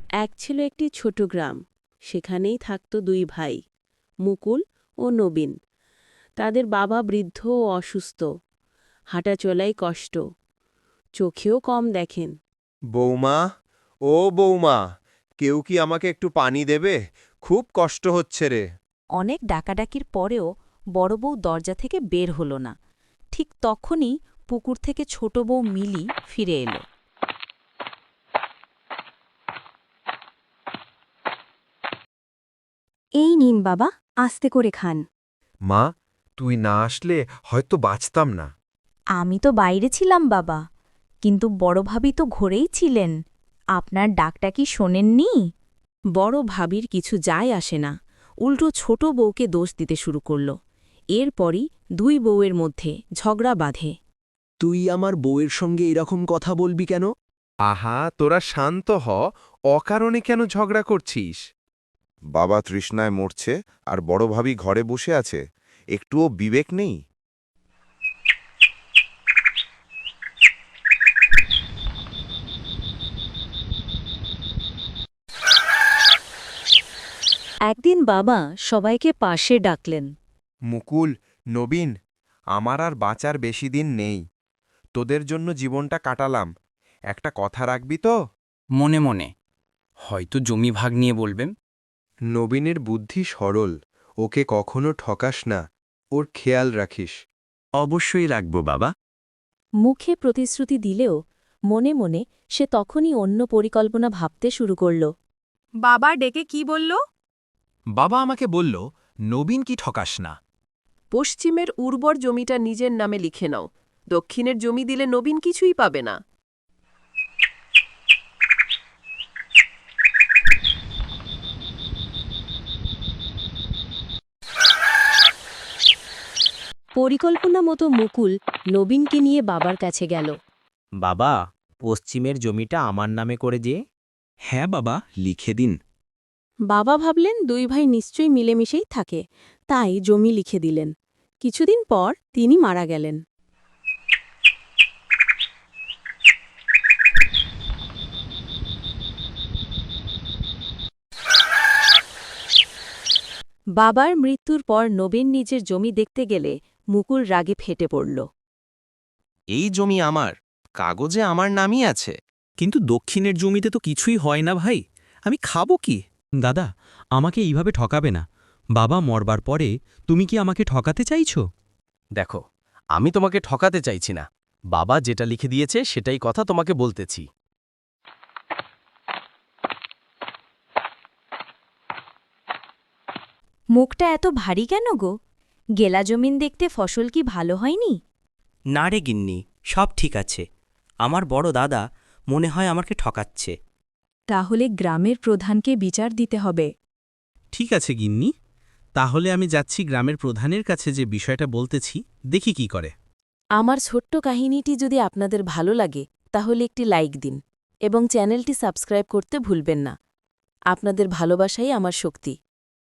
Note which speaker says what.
Speaker 1: এক ছিল একটি ছোট গ্রাম। সেখানেই থাকত দুই ভাই, মুকুল ও নবীন। তাদের বাবা বৃদ্ধ ও অসুস্থ, হাঁটাচলায় কষ্ট, চোখেও কম দেখেন।
Speaker 2: বৌমা, ও বৌমা, কেউ কি আমাকে একটু পানি দেবে? খুব কষ্ট হচ্ছে রে।
Speaker 3: অনেক ডাকাডাকির পরেও বড় বউ দরজা থেকে বের হল না। ঠিক তখনই পুকুর থেকে ছোট বউ মিলি ফিরে এলো।
Speaker 4: এই নিন বাবা, আস্তে করে খান।
Speaker 2: মা, তুই না আসলে হয়তো বাঁচতাম না।
Speaker 3: আমি তো বাইরে ছিলাম বাবা, কিন্তু বড় ভাবি তো ঘরেই ছিলেন। আপনার ডাকটা কি শোনেননি?
Speaker 1: বড় ভাবির কিছু যায় আসে না, উল্টো ছোট বউকে দোষ দিতে শুরু করল। এরপরই দুই বউয়ের মধ্যে ঝগড়া বাঁধে।
Speaker 5: তুই আমার বউয়ের সঙ্গে এরকম কথা বলবি কেন?
Speaker 2: আহা, তোরা শান্ত হ। অকারণে কেন ঝগড়া করছিস?
Speaker 6: বাবা তৃষ্ণায় মরছে আর বড় ভাবি ঘরে বসে আছে, একটুও বিবেক নেই।
Speaker 4: একদিন বাবা সবাইকে পাশে ডাকলেন।
Speaker 2: মুকুল, নবীন, আমার আর বাঁচার বেশি দিন নেই। তোদের জন্য জীবনটা কাটালাম, একটা কথা রাখবি তো?
Speaker 7: মনে মনে। হয়তো জমি ভাগ নিয়ে বলবেন।
Speaker 2: নবীনের বুদ্ধি সরল, ওকে কখনো ঠকাস না, ওর খেয়াল রাখিস।
Speaker 5: অবশ্যই রাখব বাবা।
Speaker 4: মুখে প্রতিশ্রুতি দিলেও মনে মনে সে তখনই অন্য পরিকল্পনা ভাবতে শুরু করল।
Speaker 8: বাবা ডেকে কি বলল?
Speaker 7: বাবা আমাকে বলল, নবীন কি ঠকাস না।
Speaker 8: পশ্চিমের উর্বর জমিটা নিজের নামে লিখে নাও, দক্ষিণের জমি দিলে নবীন কিছুই পাবে না।
Speaker 4: পরিকল্পনা মতো মুকুল নবীনকে নিয়ে বাবার কাছে গেল।
Speaker 9: বাবা, পশ্চিমের জমিটা আমার নামে করে যে।
Speaker 5: হ্যাঁ বাবা, লিখে দিন।
Speaker 1: বাবা ভাবলেন দুই ভাই নিশ্চয়ই মিলেমিশেই থাকে, তাই জমি লিখে দিলেন। কিছুদিন পর তিনি মারা গেলেন।
Speaker 4: বাবার মৃত্যুর পর নবীন নিজের জমি দেখতে গেলে মুকুল রাগে ফেটে পড়ল।
Speaker 7: এই জমি আমার, কাগজে আমার নামই আছে।
Speaker 9: কিন্তু দক্ষিণের জমিতে তো কিছুই হয় না ভাই, আমি খাবো কি? দাদা, আমাকে এইভাবে ঠকাবে না। বাবা মরবার পরে তুমি কি আমাকে ঠকাতে চাইছো?
Speaker 7: দেখো, আমি তোমাকে ঠকাতে চাইছি না। বাবা যেটা লিখে দিয়েছে সেটাই কথা তোমাকে বলতেছি।
Speaker 3: মুখটা এত ভারী কেন গো? গেলা জমিন দেখতে ফসল কি ভালো হয়নি?
Speaker 9: না রে গিন্নি, সব ঠিক আছে। আমার বড় দাদা মনে হয় আমাকে ঠকাচ্ছে।
Speaker 4: তাহলে গ্রামের প্রধানকে বিচার দিতে হবে।
Speaker 10: ঠিক আছে গিন্নি, তাহলে আমি যাচ্ছি গ্রামের প্রধানের কাছে, যে বিষয়টা বলতেছি, দেখি কি করে।
Speaker 1: আমার ছোট্ট কাহিনীটি যদি আপনাদের ভালো লাগে তাহলে একটি লাইক দিন এবং চ্যানেলটি সাবস্ক্রাইব করতে ভুলবেন না। আপনাদের ভালোবাসাই আমার শক্তি।